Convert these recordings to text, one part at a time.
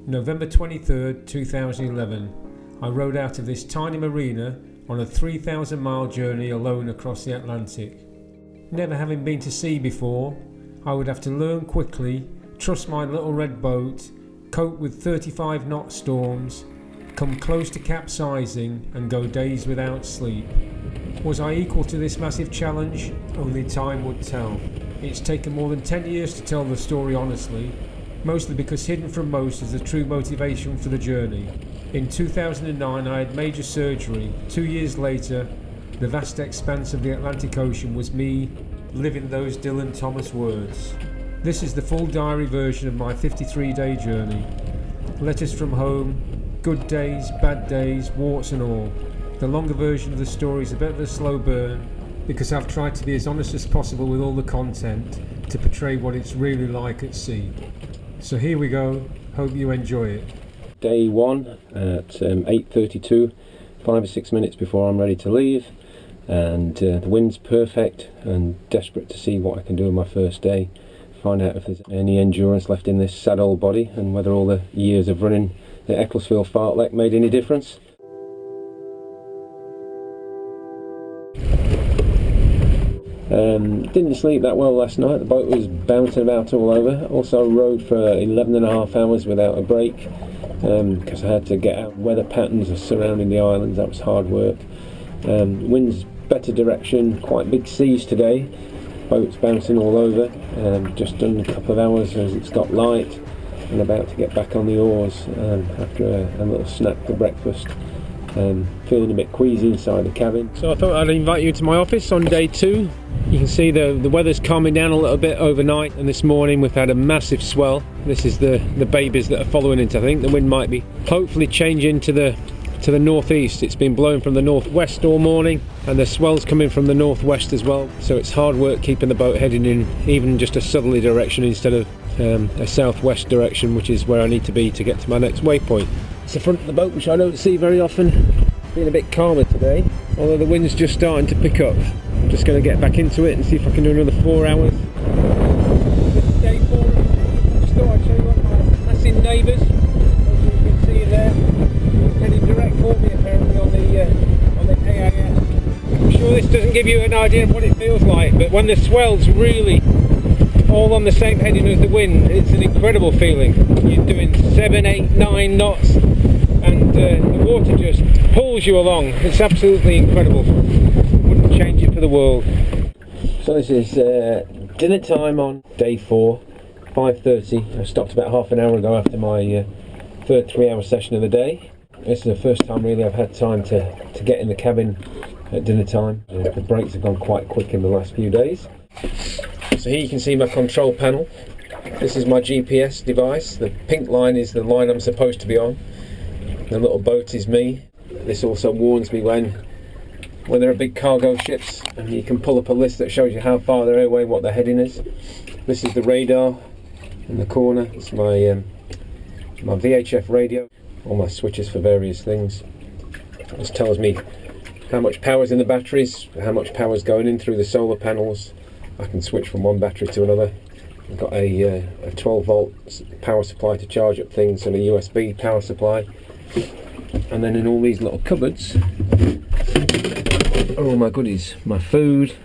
November 23rd, 2011. I rode out of this tiny marina on a 3,000 mile journey alone across the Atlantic. Never having been to sea before, I would have to learn quickly, trust my little red boat, cope with 35 knot storms, come close to capsizing and go days without sleep. Was I equal to this massive challenge? Only time would tell. It's taken more than 10 years to tell the story honestly, mostly because hidden from most is the true motivation for the journey. In 2009 I had major surgery. 2 years later, the vast expanse of the Atlantic Ocean was me living those Dylan Thomas words. This is the full diary version of my 53-day journey. Letters from home, good days, bad days, warts and all. The longer version of the story is a bit of a slow burn because I've tried to be as honest as possible with all the content to portray what it's really like at sea. So here we go, hope you enjoy it. Day 1 at 8:32, 5 or 6 minutes before I'm ready to leave, and the wind's perfect and desperate to see what I can do on my first day, find out if there's any endurance left in this sad old body and whether all the years of running the Ecclesfield fartlek made any difference. Didn't sleep that well last night. The boat was bouncing about all over. Also rode for 11.5 hours without a break because I had to get out weather patterns surrounding the islands. That was hard work. Wind's better direction, quite big seas today. Boat's bouncing all over. Just done a couple of hours as it's got light and about to get back on the oars after a little snack for breakfast. Feeling a bit queasy inside the cabin. So I thought I'd invite you to my office on day 2. You can see the weather's calming down a little bit overnight, and this morning we've had a massive swell. This is the babies that are following it. I think the wind might be hopefully changing to the northeast. It's been blowing from the northwest all morning, and the swell's coming from the northwest as well. So it's hard work keeping the boat heading in even just a southerly direction instead of a southwest direction, which is where I need to be to get to my next waypoint. It's the front of the boat, which I don't see very often. Being a bit calmer today, although the wind's just starting to pick up. I'm just going to get back into it and see if I can do another 4 hours. This is day 4. Just thought I'd show you what my massive neighbours, as you can see there, heading direct for me apparently on the AIS. I'm sure this doesn't give you an idea of what it feels like, but when the swell's really all on the same heading as the wind, it's an incredible feeling. You're doing 7, 8, 9 knots and the water just pulls you along. It's absolutely incredible. Wouldn't change it for the world. So this is dinner time on day 4, 5:30. I stopped about half an hour ago after my third 3-hour session of the day. This is the first time really I've had time to get in the cabin at dinner time. The breaks have gone quite quick in the last few days. So here you can see my control panel. This is my GPS device. The pink line is the line I'm supposed to be on. The little boat is me. This also warns me when there are big cargo ships, and you can pull up a list that shows you how far they're away, what their heading is. This is the radar in the corner. It's my VHF radio. All my switches for various things. This tells me how much power's in the batteries, how much power's going in through the solar panels. I can switch from one battery to another. I've got a 12 volt power supply to charge up things and a USB power supply. And then in all these little cupboards are all my goodies. My food,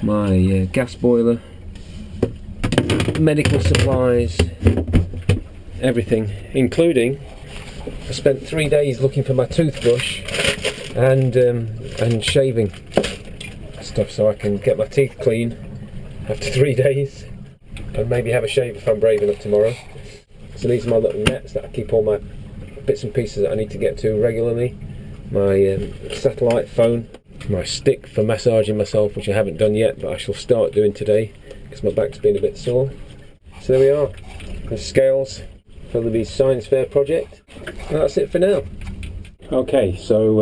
my gas boiler, medical supplies, everything, including I spent 3 days looking for my toothbrush and shaving stuff so I can get my teeth clean after 3 days and maybe have a shave if I'm brave enough tomorrow. So these are my little nets that I keep all my bits and pieces that I need to get to regularly. My satellite phone, my stick for massaging myself, which I haven't done yet, but I shall start doing today because my back's been a bit sore. So there we are, the scales for the science fair project. And that's it for now. Okay, so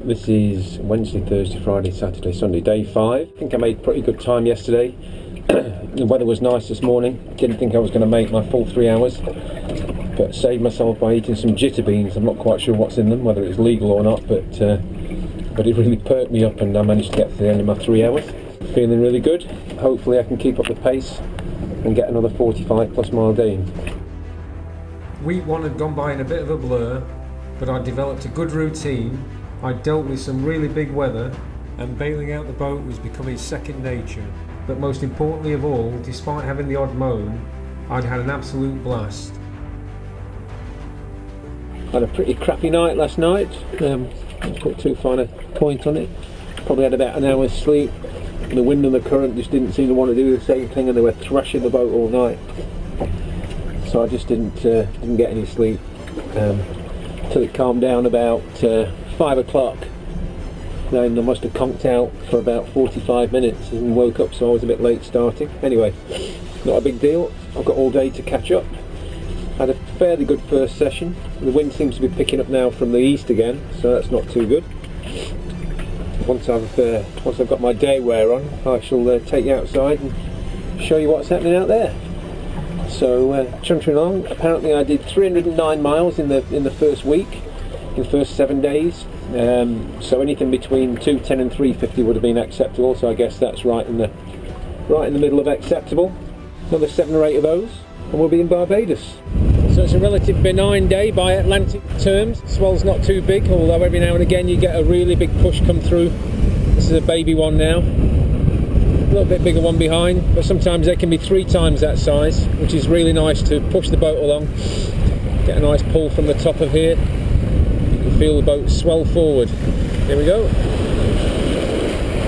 this is Wednesday, Thursday, Friday, Saturday, Sunday, day 5. I think I made pretty good time yesterday. The weather was nice this morning. Didn't think I was going to make my full 3 hours, but saved myself by eating some jitter beans. I'm not quite sure what's in them, whether it's legal or not, but it really perked me up and I managed to get to the end of my 3 hours. Feeling really good. Hopefully I can keep up the pace and get another 45+ mile day in. Week 1 had gone by in a bit of a blur, but I'd developed a good routine, I'd dealt with some really big weather, and bailing out the boat was becoming second nature. But most importantly of all, despite having the odd moan, I'd had an absolute blast. Had a pretty crappy night last night. I put too fine a point on it. Probably had about an hour's sleep. The wind and the current just didn't seem to want to do the same thing, and they were thrashing the boat all night. So I just didn't get any sleep till it calmed down about 5 o'clock. Then I must have conked out for about 45 minutes and woke up, so I was a bit late starting. Anyway, not a big deal. I've got all day to catch up. Had a fairly good first session. The wind seems to be picking up now from the east again, so that's not too good. Once I've got my day wear on, I shall take you outside and show you what's happening out there. So chuntering along. Apparently I did 309 miles in the first week, in the first 7 days. So anything between 210 and 350 would have been acceptable. So I guess that's right in the middle of acceptable. Another 7 or 8 of those, and we'll be in Barbados. So it's a relative benign day by Atlantic terms. Swell's not too big, although every now and again you get a really big push come through. This is a baby one now. A little bit bigger one behind, but sometimes they can be 3 times that size, which is really nice to push the boat along. Get a nice pull from the top of here. You can feel the boat swell forward. Here we go.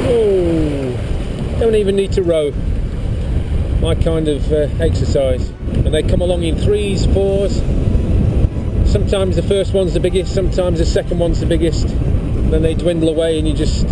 Oh, don't even need to row. My kind of exercise. And they come along in 3s, 4s. Sometimes the first one's the biggest, sometimes the second one's the biggest. Then they dwindle away and you just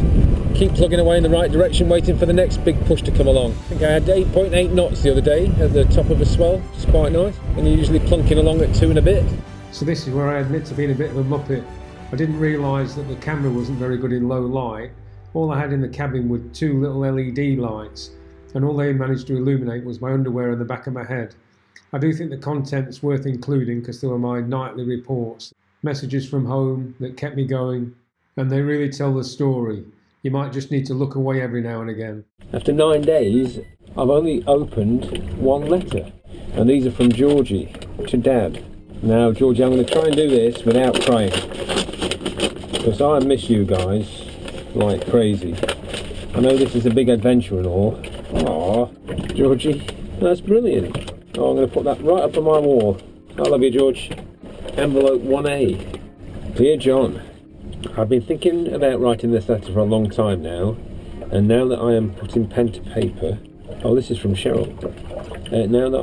keep plugging away in the right direction, waiting for the next big push to come along. I think I had 8.8 knots the other day at the top of a swell, which is quite nice. And you're usually plunking along at 2 and a bit. So this is where I admit to being a bit of a muppet. I didn't realise that the camera wasn't very good in low light. All I had in the cabin were 2 little LED lights, and all they managed to illuminate was my underwear and the back of my head. I do think the content's worth including because they were my nightly reports, messages from home that kept me going, and they really tell the story. You might just need to look away every now and again. After 9 days, I've only opened 1 letter, and these are from Georgie to Dad. Now, Georgie, I'm going to try and do this without crying, because I miss you guys like crazy. I know this is a big adventure and all. Aww, Georgie, that's brilliant. Oh, I'm going to put that right up on my wall. I love you, George. Envelope 1A. Dear John, I've been thinking about writing this letter for a long time now, and now that I am putting pen to paper... Oh, this is from Cheryl. Now that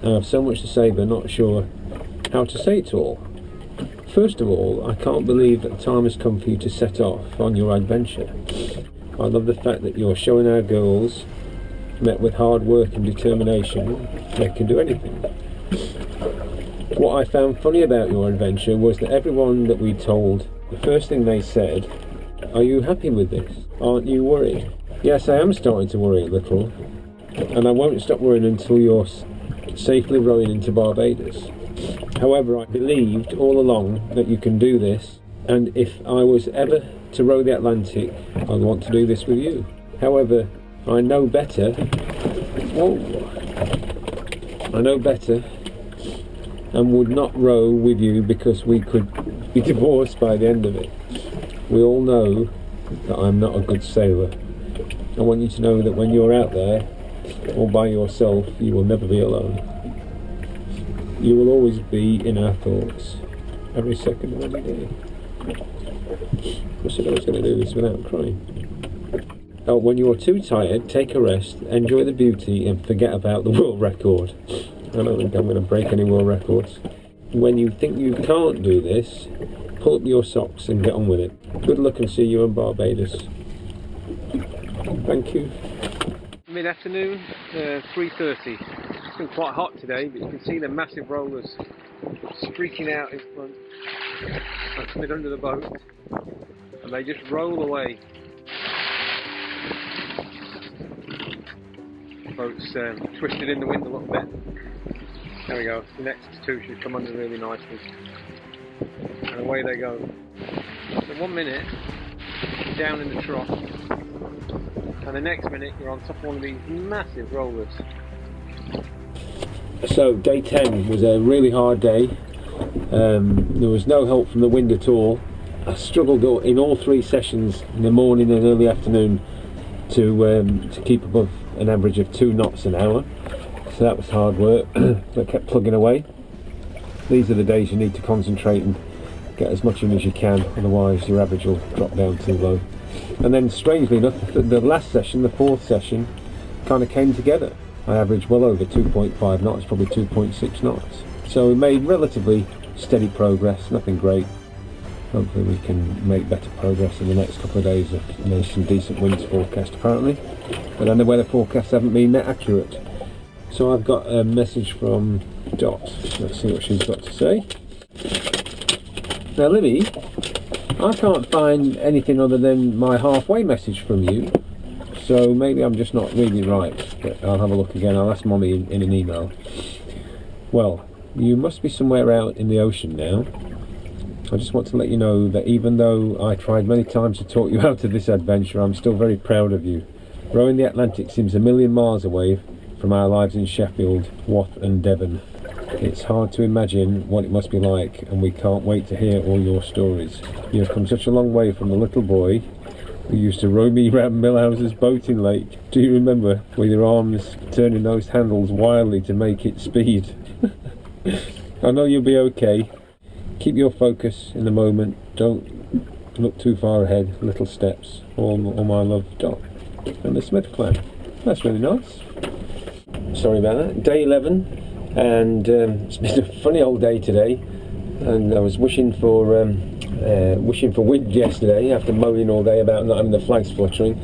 I have so much to say but not sure how to say it all. First of all, I can't believe that the time has come for you to set off on your adventure. I love the fact that you're showing our girls, met with hard work and determination, they can do anything. What I found funny about your adventure was that everyone that we told, the first thing they said, "Are you happy with this? Aren't you worried?" Yes, I am starting to worry a little, and I won't stop worrying until you're safely rowing into Barbados. However, I believed all along that you can do this, and if I was ever to row the Atlantic, I'd want to do this with you. However, I know better. I know better, and would not row with you because we could be divorced by the end of it. We all know that I'm not a good sailor. I want you to know that when you're out there, all by yourself, you will never be alone. You will always be in our thoughts, every second of every day. I said I was going to do this without crying. Oh, when you are too tired, take a rest, enjoy the beauty, and forget about the world record. I don't think I'm going to break any world records. When you think you can't do this, pull up your socks and get on with it. Good luck and see you in Barbados. Thank you. Mid-afternoon, 3:30. It's been quite hot today, but you can see the massive rollers streaking out in front. I slid under the boat, and they just roll away. The boat's twisted in the wind a little bit. There we go. The next 2 should come under really nicely, and away they go. So 1 minute you're down in the trough, and the next minute you're on top of one of these massive rollers. So day 10 was a really hard day. There was no help from the wind at all. I struggled in all 3 sessions, in the morning and early afternoon, to keep above an average of 2 knots an hour. So that was hard work, but I kept plugging away. These are the days you need to concentrate and get as much in as you can, otherwise your average will drop down too low. And then strangely enough, the last session, the 4th session, kind of came together. I averaged well over 2.5 knots, probably 2.6 knots. So we made relatively steady progress, nothing great. Hopefully we can make better progress in the next couple of days. There's some decent winds forecast apparently, but then the weather forecasts haven't been that accurate. So I've got a message from Dot. Let's see what she's got to say. Now Libby, I can't find anything other than my halfway message from you, so maybe I'm just not reading right, but I'll have a look again. I'll ask Mommy in an email. Well, you must be somewhere out in the ocean now. I just want to let you know that even though I tried many times to talk you out of this adventure, I'm still very proud of you. Rowing the Atlantic seems a million miles away from our lives in Sheffield, Wath and Devon. It's hard to imagine what it must be like, and we can't wait to hear all your stories. You have come such a long way from the little boy who used to row me round Millhouse's boating lake. Do you remember, with your arms turning those handles wildly to make it speed? I know you'll be okay. Keep your focus in the moment. Don't look too far ahead. Little steps. All my love, Dot. And the Smith clan. That's really nice. Sorry about that. Day 11. And it's been a funny old day today, and I was wishing for wind yesterday after moaning all day about not having the flags fluttering,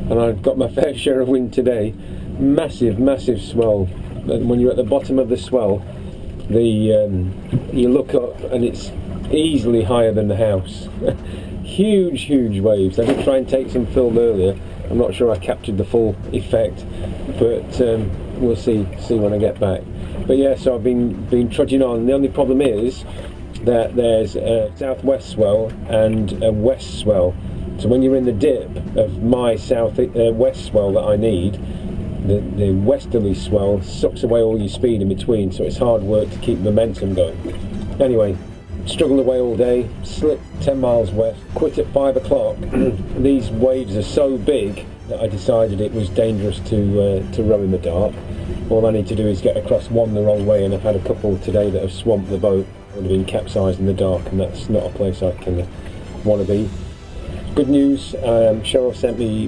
and I've got my fair share of wind today. Massive swell. And when you're at the bottom of the swell, you look up and it's easily higher than the house. huge waves. I did try and take some film earlier. I'm not sure I captured the full effect, but we'll see when I get back. But yeah, so I've been trudging on. The only problem is that there's a southwest swell and a west swell. So when you're in the dip of my west swell that I need, the westerly swell sucks away all your speed in between, so it's hard work to keep momentum going. Anyway, struggled away all day, slipped 10 miles west, quit at 5 o'clock. These waves are so big that I decided it was dangerous to row in the dark. All I need to do is get across one the wrong way, and I've had a couple today that have swamped the boat. I would have been capsized in the dark, and that's not a place I can want to be. Good news, Cheryl sent me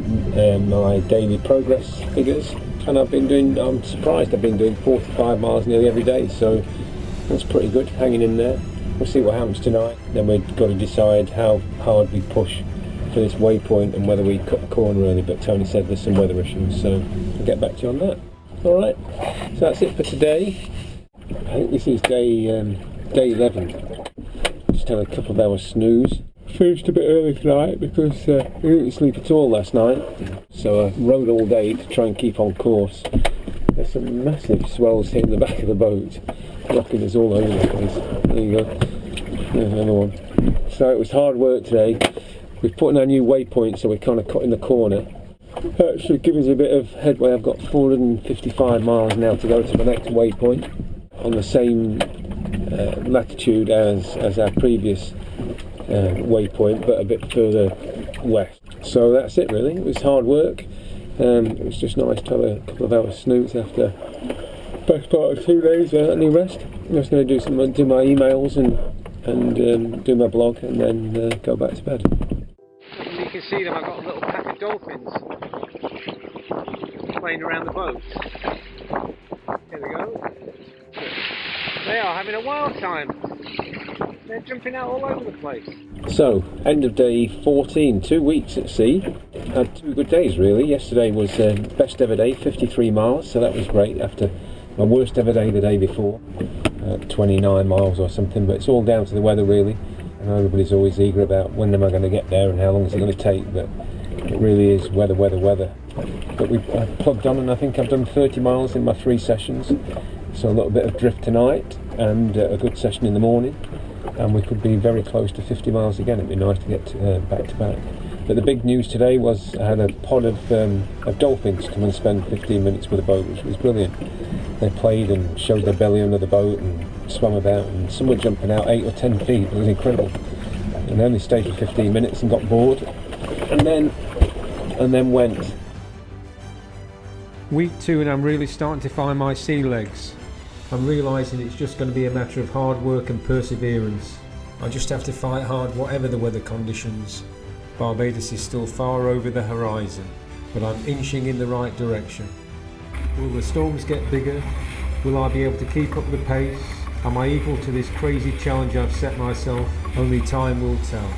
my daily progress figures, and I'm surprised I've been doing 45 miles nearly every day, so that's pretty good, hanging in there. We'll see what happens tonight. Then we've got to decide how hard we push for this waypoint and whether we cut the corner early, but Tony said there's some weather issues, so I'll get back to you on that. Alright, so that's it for today. I think this is day 11. Just had a couple of hours snooze. Finished a bit early tonight because we didn't sleep at all last night, so I rowed all day to try and keep on course. There's some massive swells hitting the back of the boat, knocking us all over the place. There you go, there's another one. So it was hard work today. We've put in our new waypoint, so we're kind of cutting the corner. That should give us a bit of headway. I've got 455 miles now to go to the next waypoint on the same latitude as our previous waypoint, but a bit further west. So that's it really. It was hard work. It was just nice to have a couple of hours snooze after best part of 2 days without any rest. I'm just going to do my emails and do my blog, and then go back to bed. You can see them. I've got a little pack of dolphins playing around the boat. Here we go. They are having a wild time. They're jumping out all over the place. So, end of day 14, 2 weeks at sea. Had 2 good days really. Yesterday was best ever day, 53 miles, so that was great after my worst ever day the day before, 29 miles or something, but it's all down to the weather really. I know everybody's always eager about when am I going to get there and how long is it going to take, but it really is weather. But we've plugged on, and I think I've done 30 miles in my 3 sessions, so a little bit of drift tonight and a good session in the morning, and we could be very close to 50 miles again. It'd be nice to get back to back. But the big news today was I had a pod of dolphins come and spend 15 minutes with the boat, which was brilliant. They played and showed their belly under the boat and swam about, and some were jumping out 8 or 10 feet. It was incredible. And they only stayed for 15 minutes and got bored, and then went. Week 2 and I'm really starting to find my sea legs. I'm realising it's just going to be a matter of hard work and perseverance. I just have to fight hard whatever the weather conditions. Barbados is still far over the horizon, but I'm inching in the right direction. Will the storms get bigger? Will I be able to keep up the pace? Am I equal to this crazy challenge I've set myself? Only time will tell.